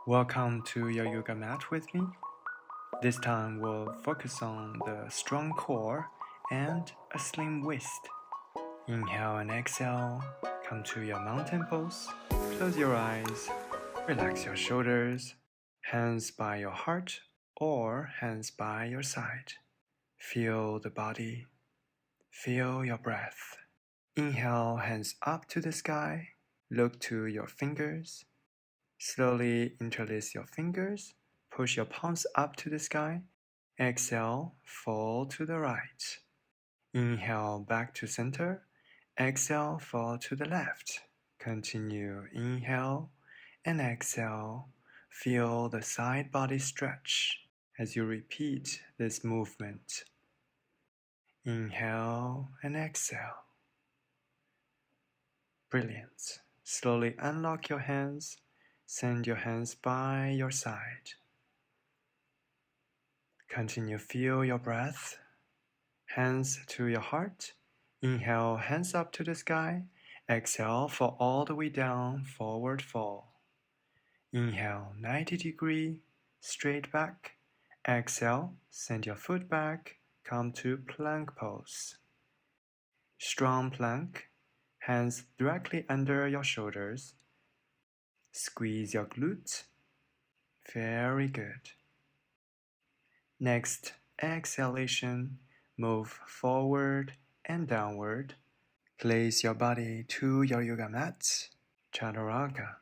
Welcome to your yoga mat with me. This time we'll focus on the strong core and a slim waist. Inhale and exhale. Come to your mountain pose. Close your eyes. Relax your shoulders. Hands by your heart or hands by your side. Feel the body. Feel your breath. Inhale, hands up to the sky. Look to your fingers. Slowly interlace your fingers. Push your palms up to the sky. Exhale, fall to the right. Inhale, back to center. Exhale, fall to the left. Continue. Inhale and exhale. Feel the side body stretch as you repeat this movement. Inhale and exhale. Brilliant. Slowly unlock your hands. Send your hands by your side. Continue, feel your breath. Hands to your heart. Inhale, hands up to the sky. Exhale, fall all the way down, forward fold. Inhale, 90-degree, straight back. Exhale, send your foot back, come to plank pose. Strong plank, hands directly under your shoulders. Squeeze your glutes. Very good. Next, exhalation, move forward and downward. Place your body to your yoga mat, Chaturanga.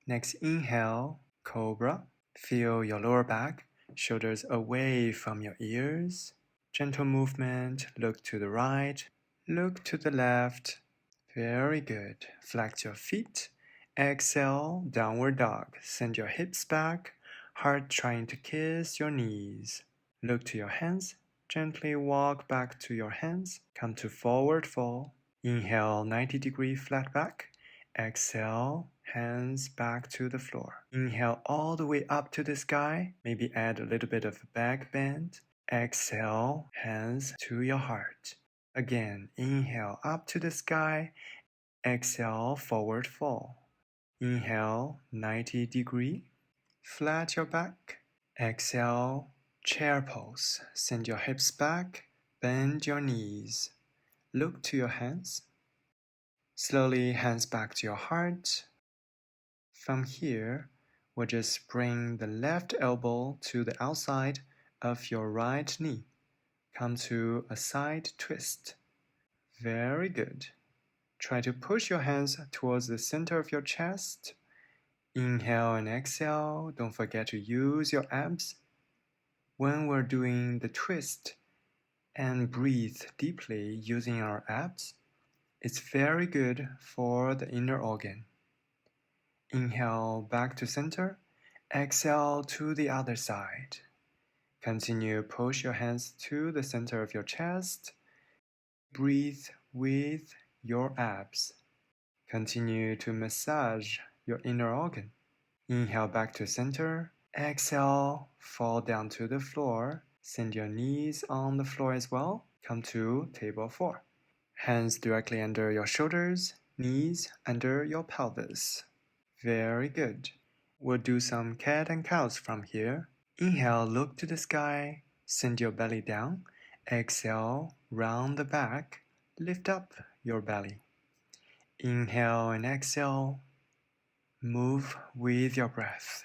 Next, inhale, cobra. Feel your lower back, shoulders away from your ears. Gentle movement, look to the right, look to the left. Very good. Flex your feet. Exhale, downward dog. Send your hips back, heart trying to kiss your knees. Look to your hands. Gently walk back to your hands. Come to forward fold. Inhale, 90-degree flat back. Exhale, hands back to the floor. Inhale all the way up to the sky. Maybe add a little bit of a back bend. Exhale, hands to your heart. Again, inhale up to the sky. Exhale, forward fold. Inhale, 90-degree. Flat your back. Exhale, chair pose. Send your hips back. Bend your knees. Look to your hands. Slowly, hands back to your heart. From here, we'll just bring the left elbow to the outside of your right knee. Come to a side twist. Very good. Try to push your hands towards the center of your chest. Inhale and exhale. Don't forget to use your abs. When we're doing the twist and breathe deeply using our abs, it's very good for the inner organ. Inhale back to center. Exhale to the other side. Continue, push your hands to the center of your chest. Breathe with your abs. Continue to massage your inner organ. Inhale back to center. Exhale, fall down to the floor. Send your knees on the floor as well. Come to table 4. Hands directly under your shoulders, knees under your pelvis. Very good. We'll do some cat and cows from here. Inhale, look to the sky. Send your belly down. Exhale, round the back. Lift up your belly. Inhale and exhale. Move with your breath.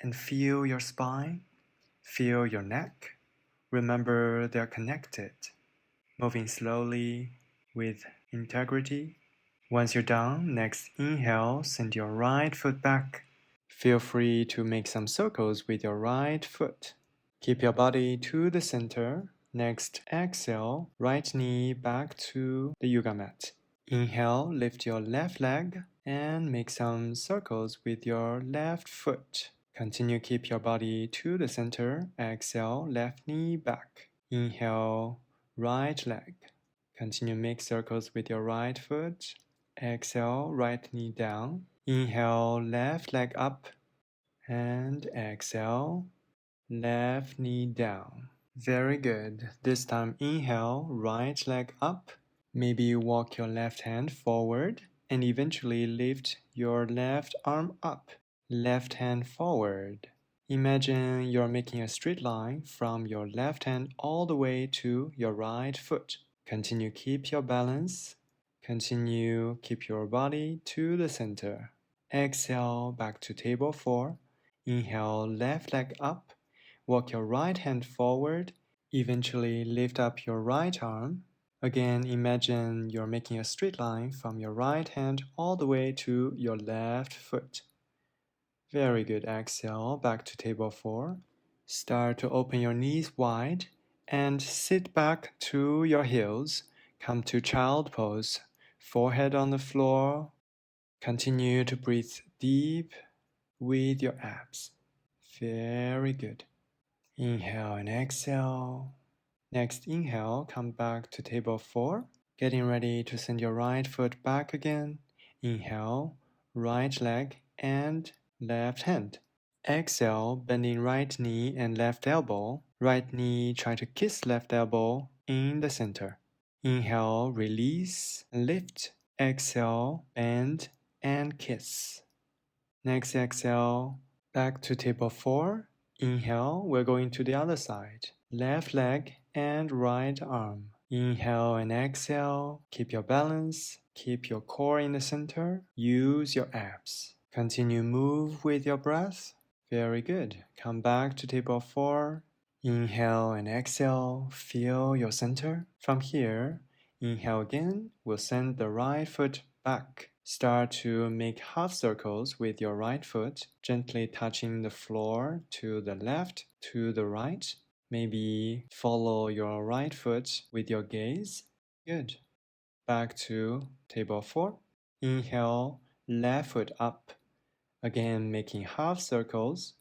And feel your spine. Feel your neck. Remember they're connected. Moving slowly with integrity. Once you're done, next inhale, send your right foot back. Feel free to make some circles with your right foot. Keep your body to the center. Next, exhale, right knee back to the yoga mat. Inhale, lift your left leg and make some circles with your left foot. Continue, keep your body to the center. Exhale, left knee back. Inhale, right leg. Continue, make circles with your right foot. Exhale, right knee down. Inhale, left leg up. And exhale, left knee down. Very good. This time, inhale, right leg up. Maybe walk your left hand forward and eventually lift your left arm up. Left hand forward. Imagine you're making a straight line from your left hand all the way to your right foot. Continue keep your balance. Continue keep your body to the center. Exhale back to table 4. Inhale left leg up. Walk your right hand forward. Eventually lift up your right arm. Again, imagine you're making a straight line from your right hand all the way to your left foot. Very good. Exhale, back to table 4. Start to open your knees wide and sit back to your heels. Come to child pose. Forehead on the floor. Continue to breathe deep with your abs. Very good. Inhale and exhale. Next inhale, come back to table 4. Getting ready to send your right foot back again. Inhale, right leg and left hand. Exhale, bending right knee and left elbow. Right knee, try to kiss left elbow in the center. Inhale, release, lift. Exhale, bend and kiss. Next exhale, back to table 4. Inhale, we're going to the other side. Left leg and right arm. Inhale and exhale. Keep your balance. Keep your core in the center. Use your abs. Continue move with your breath. Very good. Come back to table 4. Inhale and exhale. Feel your center. From here, inhale again. We'll send the right foot back. Start to make half circles with your right foot, gently touching the floor to the left, to the right. Maybe follow your right foot with your gaze. Good. Back to table 4. Inhale, left foot up. Again, making half circles,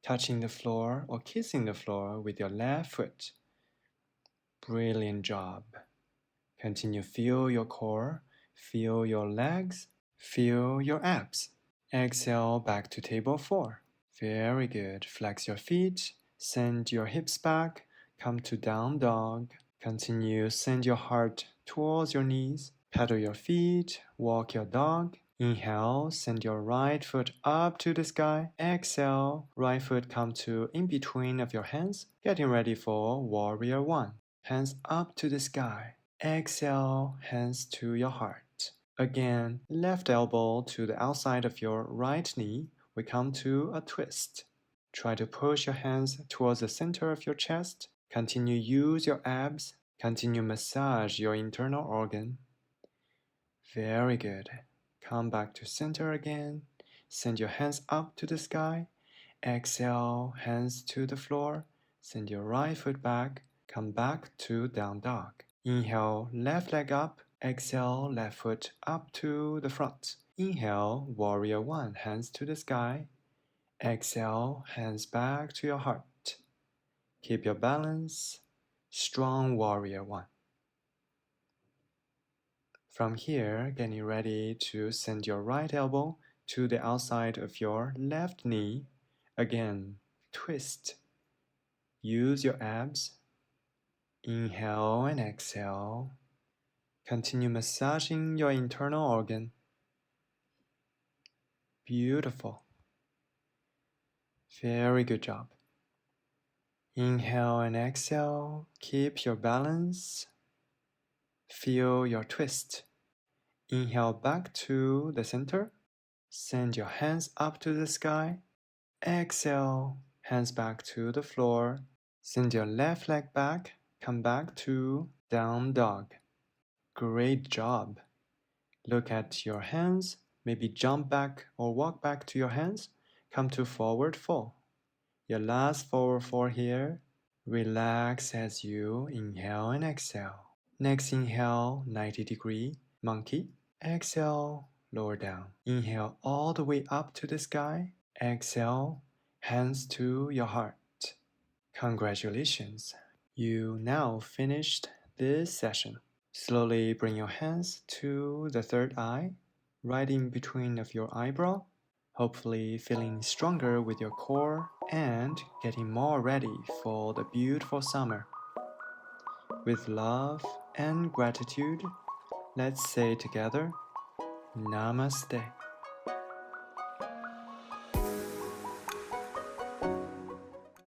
touching the floor or kissing the floor with your left foot. Brilliant job. Continue, feel your core, feel your legs, feel your abs. Exhale back to table 4. Very good. Flex your feet, send your hips back, come to down dog. Continue, send your heart towards your knees, pedal your feet, walk your dog. Inhale, send your right foot up to the sky. Exhale, right foot come to in between of your hands, getting ready for warrior 1. Hands up to the sky. Exhale, hands to your heart. Again, left elbow to the outside of your right knee. We come to a twist. Try to push your hands towards the center of your chest. Continue use your abs. Continue massage your internal organ. Very good. Come back to center again. Send your hands up to the sky. Exhale, hands to the floor. Send your right foot back. Come back to down dog. Inhale, left leg up. Exhale, left foot up to the front. Inhale, warrior 1, hands to the sky. Exhale, hands back to your heart. Keep your balance. Strong warrior 1. From here, getting ready to send your right elbow to the outside of your left knee. Again, twist. Use your abs. Inhale and exhale. Continue massaging your internal organ. Beautiful. Very good job. Inhale and exhale. Keep your balance. Feel your twist. Inhale back to the center. Send your hands up to the sky. Exhale, hands back to the floor. Send your left leg back. Come back to down dog. Great job. Look at your hands. Maybe jump back or walk back to your hands. Come to forward fold. Your last forward fold here. Relax as you inhale and exhale. Next inhale, 90-degree monkey. Exhale, lower down. Inhale all the way up to the sky. Exhale, hands to your heart. Congratulations. You now finished this session. Slowly bring your hands to the third eye, right in between of your eyebrow. Hopefully feeling stronger with your core and getting more ready for the beautiful summer. With love and gratitude, let's say together, Namaste.